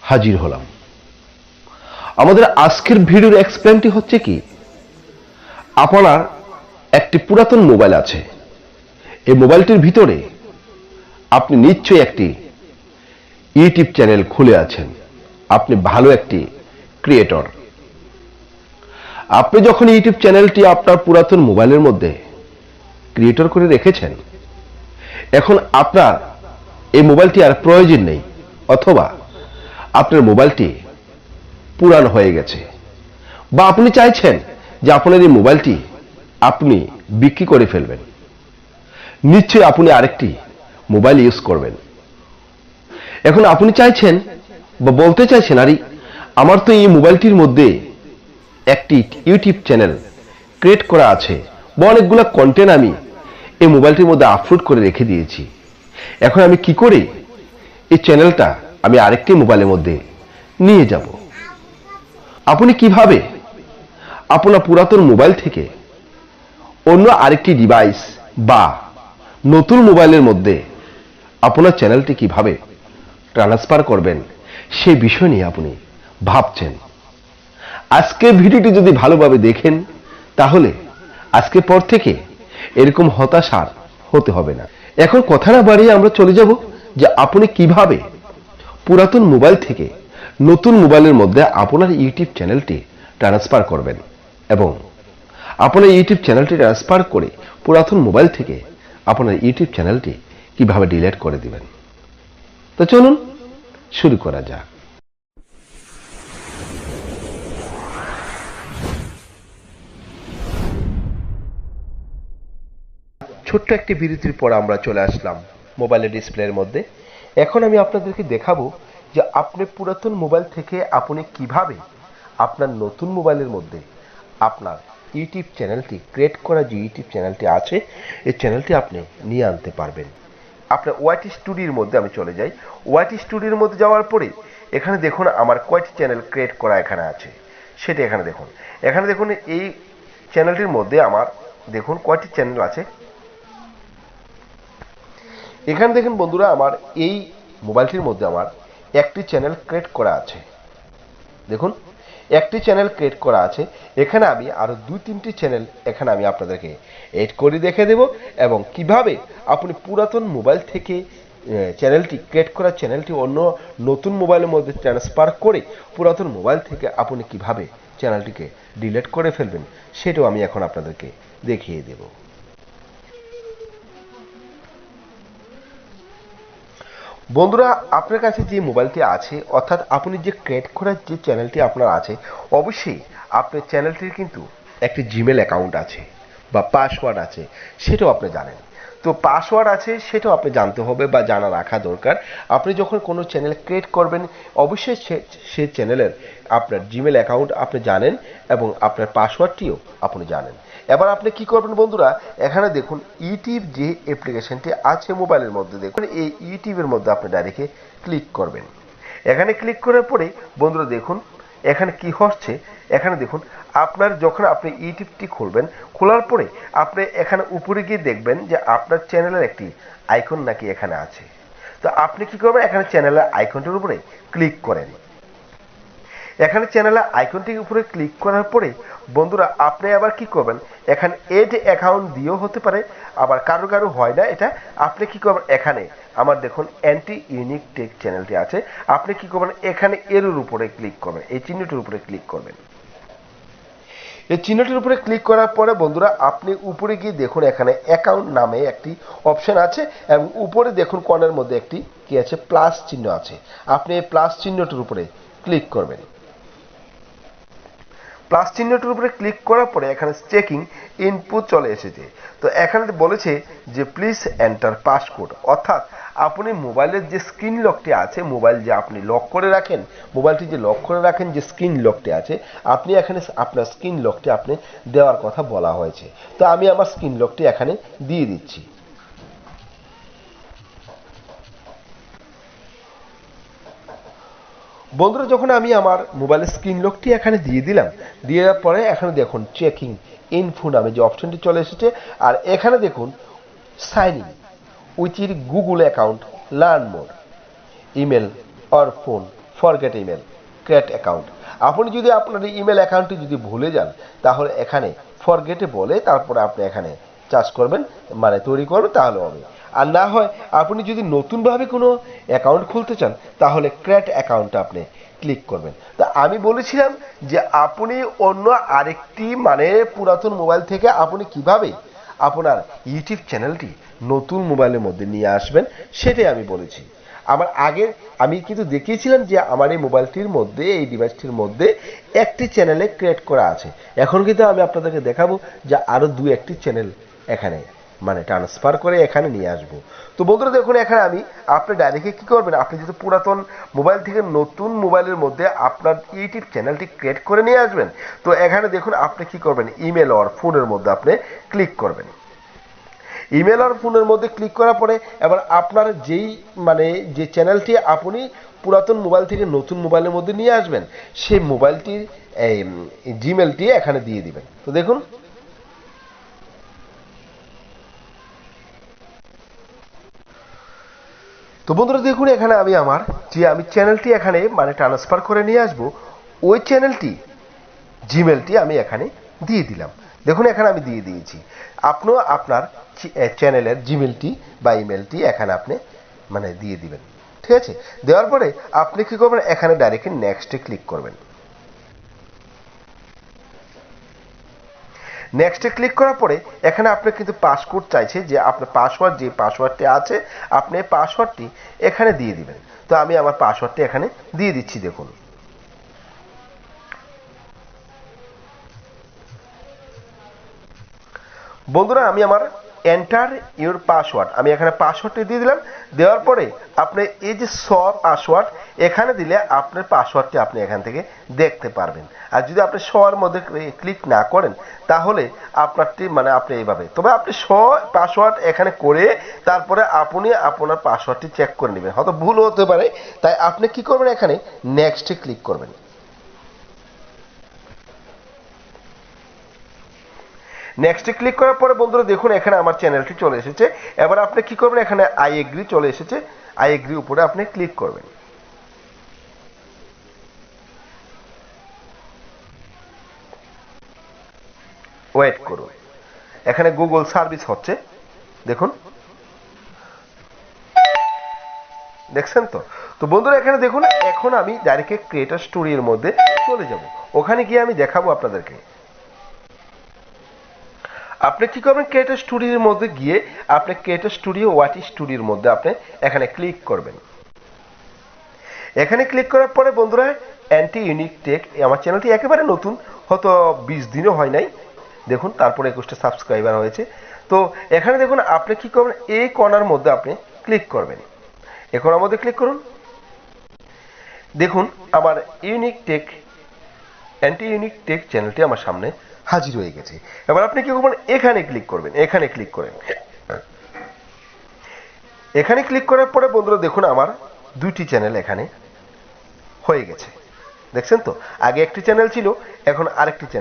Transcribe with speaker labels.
Speaker 1: হাজির হলাম। আমাদের আজকের ভিডিওর এক্সপ্লেনটি হচ্ছে কি, আপনার একটি পুরাতন মোবাইল আছে, এই মোবাইলটির ভিতরে আপনি নিশ্চয়ই একটি ইউটিউব চ্যানেল খুলে আছেন। আপনি ভালো একটি ক্রিয়েটর। আপনি যখন ইউটিউব চ্যানেলটি আপনার পুরাতন মোবাইলের মধ্যে ক্রিয়েটর করে রেখেছেন, এখন আপনার এই মোবাইলটি আর প্রয়োজন নেই, অথবা আপনার মোবাইলটি পুরান হয়ে গেছে, বা আপনি চাইছেন যে আপনার এই মোবাইলটি আপনি বিক্রি করে ফেলবেন। নিশ্চয়ই আপনি আরেকটি মোবাইল ইউজ করবেন। এখন আপনি চাইছেন বা বলতে চাইছেন, আরে আমার তো এই মোবাইলটির মধ্যে একটি ইউটিউব চ্যানেল ক্রিয়েট করা আছে বা অনেকগুলো কন্টেন্ট আমি এই মোবাইলটির মধ্যে আপলোড করে রেখে দিয়েছি। এখন আমি কি করে এই চ্যানেলটা আমি আরেকটি মোবাইলের মধ্যে নিয়ে যাব? আপনি কিভাবে আপনার পুরাতন মোবাইল থেকে অন্য আরেকটি ডিভাইস বা নতুন মোবাইলের মধ্যে আপনার চ্যানেলটি কিভাবে ট্রান্সফার করবেন, সেই বিষয় নিয়ে আপনি ভাবছেন। আজকের ভিডিওটি যদি ভালোভাবে দেখেন, তাহলে আজকের পর থেকে এরকম হতাশা হতে হবে না। এখন কথা না বাড়িয়ে আমরা চলে যাব যে আপনি কিভাবে পুরাতন মোবাইল থেকে নতুন মোবাইলের মধ্যে আপনার ইউটিউব চ্যানেলটি ট্রান্সফার করবেন, এবং আপনার ইউটিউব চ্যানেলটি ট্রান্সফার করে পুরাতন মোবাইল থেকে আপনার ইউটিউব চ্যানেলটি কিভাবে ডিলিট করে দিবেন। তো চলুন শুরু করা যাক। ছোট্ট একটি বিরতির পর আমরা চলে আসলাম মোবাইলের ডিসপ্লের মধ্যে। এখন আমি আপনাদেরকে দেখাবো যে আপনি পুরাতন মোবাইল থেকে আপনি কিভাবে আপনার নতুন মোবাইলের মধ্যে আপনার ইউটিউব চ্যানেলটি ক্রিয়েট করা যে ইউটিউব চ্যানেলটি আছে, এই চ্যানেলটি আপনি নিয়ে আনতে পারবেন। আপনার ওয়াইটি স্টুডিওর মধ্যে আমি চলে যাই। ওয়াইটি স্টুডিওর মধ্যে যাওয়ার পরে এখানে দেখুন আমার কয়টি চ্যানেল ক্রিয়েট করা এখানে আছে, সেটা এখানে দেখুন। এখানে দেখুন এই চ্যানেলটির মধ্যে আমার দেখুন কয়টি চ্যানেল আছে। এখানে দেখুন বন্ধুরা, আমার এই মোবাইলটির মধ্যে আমার একটি চ্যানেল ক্রিয়েট করা আছে। দেখুন একটি চ্যানেল ক্রিয়েট করা আছে। এখানে আমি আরো 2-3টি চ্যানেল এখানে আমি আপনাদেরকে এড করে দেখে দেব, এবং কিভাবে আপনি পুরাতন মোবাইল থেকে চ্যানেলটি ক্রিয়েট করা চ্যানেলটি অন্য নতুন মোবাইলের মধ্যে ট্রান্সফার করে পুরাতন মোবাইল থেকে আপনি কিভাবে চ্যানেলটিকে ডিলিট করে ফেলবেন, সেটাও আমি এখন আপনাদেরকে দেখিয়ে দেব। বন্ধুরা, আপনার কাছে যে মোবাইলটি আছে, অর্থাৎ আপনি যে ক্রিয়েট করার যে চ্যানেলটি আপনার আছে, অবশ্যই আপনার চ্যানেলটির কিন্তু একটি জিমেল অ্যাকাউন্ট আছে বা পাসওয়ার্ড আছে, সেটাও আপনি জানেন। তো পাসওয়ার্ড আছে সেটাও আপনি জানতে হবে বা জানা রাখা দরকার। আপনি যখন কোনো চ্যানেল ক্রিয়েট করবেন, অবশ্যই সে চ্যানেলের আপনার জিমেল অ্যাকাউন্ট আপনি জানেন এবং আপনার পাসওয়ার্ডটিও আপনি জানেন। এবার আপনি কি করবেন বন্ধুরা, এখানে দেখুন ইউটিউব যে অ্যাপ্লিকেশনটি আছে মোবাইলের মধ্যে, দেখুন এই ইউটিউবের মধ্যে আপনি ডাইরেক্টে ক্লিক করবেন। এখানে ক্লিক করার পরে বন্ধুরা দেখুন এখানে কি হচ্ছে। এখানে দেখুন আপনার যখন আপনি ইউটিউবটি খুলবেন, খোলার পরে আপনি এখানে উপরে গিয়ে দেখবেন যে আপনার চ্যানেলের একটি আইকন নাকি এখানে আছে। তো আপনি কি করবেন, এখানে চ্যানেলের আইকনটির উপরে ক্লিক করেন। এখানে চ্যানেলের আইকনটির উপরে ক্লিক করার পরে বন্ধুরা আপনি আবার কি করবেন, এখানে এড অ্যাকাউন্ট দিয়েও হতে পারে, আবার কারো কারো হয় না এটা। আপনি কি করবেন, এখানে আমার দেখুন অ্যান্টি ইউনিক টেক চ্যানেলটি আছে, আপনি কি করবেন, এখানে এর উপরে ক্লিক করবেন, এই চিহ্নটির উপরে ক্লিক করবেন। এই চিহ্নটির উপরে ক্লিক করার পরে বন্ধুরা আপনি উপরে গিয়ে দেখুন এখানে অ্যাকাউন্ট নামে একটি অপশন আছে, এবং উপরে দেখুন কর্নার মধ্যে একটি কি আছে, প্লাস চিহ্ন আছে। আপনি এই প্লাস চিহ্নটির উপরে ক্লিক করবেন। প্লাস চিহ্নটির উপরে ক্লিক করার পরে এখানে চেকিং ইনপুট চলে এসেছে। তো এখানে বলেছে যে প্লিজ এন্টার পাসকোড, অর্থাৎ আপনি মোবাইলের যে স্ক্রিন লকটি আছে, মোবাইল যে আপনি লক করে রাখেন, মোবাইলটি যে লক করে রাখেন যে স্ক্রিন লকটি আছে, আপনি এখানে আপনার স্ক্রিন লকটি আপনি দেওয়ার কথা বলা হয়েছে। তো আমি আমার স্ক্রিন লকটি এখানে দিয়ে দিচ্ছি। বন্ধুরা যখন আমি আমার মোবাইলের স্ক্রিন লকটি এখানে দিয়ে দিলাম, দিয়ে দেওয়ার পরে এখানে দেখুন চেকিং ইনফো নামে যে অপশনটি চলে এসেছে, আর এখানে দেখুন sign in with your Google account, learn more, email or phone forget email create account. আপনি যদি আপনার ইমেল অ্যাকাউন্টটি যদি ভুলে যান তাহলে এখানে ফরগেটে বলে তারপরে আপনি এখানে চার্জ করবেন, মানে তৈরি করবেন, তাহলে হবে। আর না হয় আপনি যদি নতুনভাবে কোনো অ্যাকাউন্ট খুলতে চান তাহলে ক্রিয়েট অ্যাকাউন্টে আপনি ক্লিক করবেন। তা আমি বলেছিলাম যে আপনি অন্য আরেকটি মানে পুরাতন মোবাইল থেকে আপনি কিভাবে আপনার ইউটিউব চ্যানেলটি নতুন মোবাইলের মধ্যে নিয়ে আসবেন সেটাই আমি বলেছি। আমার আগে আমি কিন্তু দেখিয়েছিলাম যে আমার এই মোবাইলটির মধ্যে, এই ডিভাইসটির মধ্যে একটি চ্যানেলে ক্রিয়েট করা আছে। এখন কিন্তু আমি আপনাদেরকে দেখাবো যে আরো একটি চ্যানেল এখানে মানে ট্রান্সফার করে এখানে নিয়ে আসবো। তো বন্ধুরা দেখুন, এখানে আমি আপনি ডাইরেক্টলি কি করবেন, আপনি যদি পুরাতন মোবাইল থেকে নতুন মোবাইলের মধ্যে আপনার ইউটিউব চ্যানেলটি ক্রিয়েট করে নিয়ে আসবেন, তো এখানে দেখুন আপনি কি করবেন, ইমেল আর ফোনের মধ্যে আপনি ক্লিক করবেন। ইমেল আর ফোনের মধ্যে ক্লিক করার পরে এবার আপনার যেই মানে যে চ্যানেলটি আপনি পুরাতন মোবাইল থেকে নতুন মোবাইলের মধ্যে নিয়ে আসবেন সেই মোবাইলটির জিমেলটি এখানে দিয়ে দিবেন। তো দেখুন, তো বন্ধুরা দেখুন এখানে আমি আমার যে আমি চ্যানেলটি এখানে মানে ট্রান্সফার করে নিয়ে আসবো ওই চ্যানেলটি জিমেলটি আমি এখানে দিয়ে দিলাম। দেখুন এখানে আমি দিয়ে দিয়েছি। আপনিও আপনার চ্যানেলের জিমেলটি বা ইমেলটি এখানে আপনি মানে দিয়ে দিবেন। ঠিক আছে, দেওয়ার পরে আপনি কি করবেন, এখানে ডাইরেক্টলি নেক্সটে ক্লিক করবেন। নেক্সটে ক্লিক করার পরে এখানে আপনি কিন্তু পাসওয়ার্ড চাইছে, যে আপনার পাসওয়ার্ড যে পাসওয়ার্ডটি আছে আপনি পাসওয়ার্ডটি এখানে দিয়ে দিবেন। তো আমি আমার পাসওয়ার্ডটি এখানে দিয়ে দিচ্ছি। দেখুন, বন্ধুরা আমি আমার এন্টার ইউর পাসওয়ার্ড আমি এখানে পাসওয়ার্ডটি দিয়ে দিলাম। দেওয়ার পরে আপনি এই যে পাসওয়ার্ড এখানে দিলে আপনার পাসওয়ার্ডটি আপনি এখান থেকে দেখতে পারবেন। আর যদি আপনি এর মধ্যে ক্লিক না করেন তাহলে আপনারটি মানে আপনি এইভাবে, তবে আপনি পাসওয়ার্ড এখানে করে তারপরে আপনি আপনার পাসওয়ার্ডটি চেক করে নেবেন, হয়তো ভুল হতে পারে। তাই আপনি কি করবেন, এখানে নেক্সটে ক্লিক করবেন। নেক্সটে ক্লিক করার পরে বন্ধুরা দেখুন এখানে আমার চ্যানেলটি চলে এসেছে। এবার আপনি কি করবেন, এখানে আই এগ্রি চলে এসেছে, আই এগ্রি উপরে আপনি ক্লিক করবেন। ওয়েট করুন, এখানে গুগল সার্ভিস হচ্ছে, দেখুন, দেখছেন তো। তো বন্ধুরা এখানে দেখুন এখন আমি ডাইরেক্ট ক্রিয়েটর স্টুডিওর মধ্যে চলে যাব, ওখানে গিয়ে আমি দেখাবো আপনাদেরকে। আপনি কি করবেন, ক্রিয়েটর স্টুডিওর মধ্যে গিয়ে আপনি ক্রিয়েটর স্টুডিও ওয়াটি স্টুডিওর মধ্যে আপনি এখানে ক্লিক করবেন। এখানে ক্লিক করার পরে বন্ধুরা অ্যান্টি ইউনিক টেক, আমার চ্যানেলটি একেবারে নতুন, হয়তো 20 দিনও হয় নাই। দেখুন তারপরে 21টা সাবস্ক্রাইবার হয়েছে। তো এখানে দেখুন আপনি কি করবেন, এই কর্নার মধ্যে আপনি ক্লিক করবেন। এই কর্নার মধ্যে ক্লিক করুন। দেখুন আমার unique take anti unique take চ্যানেলটি আমার সামনে হাজির হয়ে গেছে। এবার আপনি কি করবেন, এখানে ক্লিক করবেন। এখানে ক্লিক করেন, এখানে ক্লিক করার পরে বন্ধুরা দেখুন আমার দুইটি চ্যানেল এখানে হয়ে গেছে, দেখছেন তো। আগে একটি চ্যানেল ছিল, এখন আরেকটি চ্যানেল।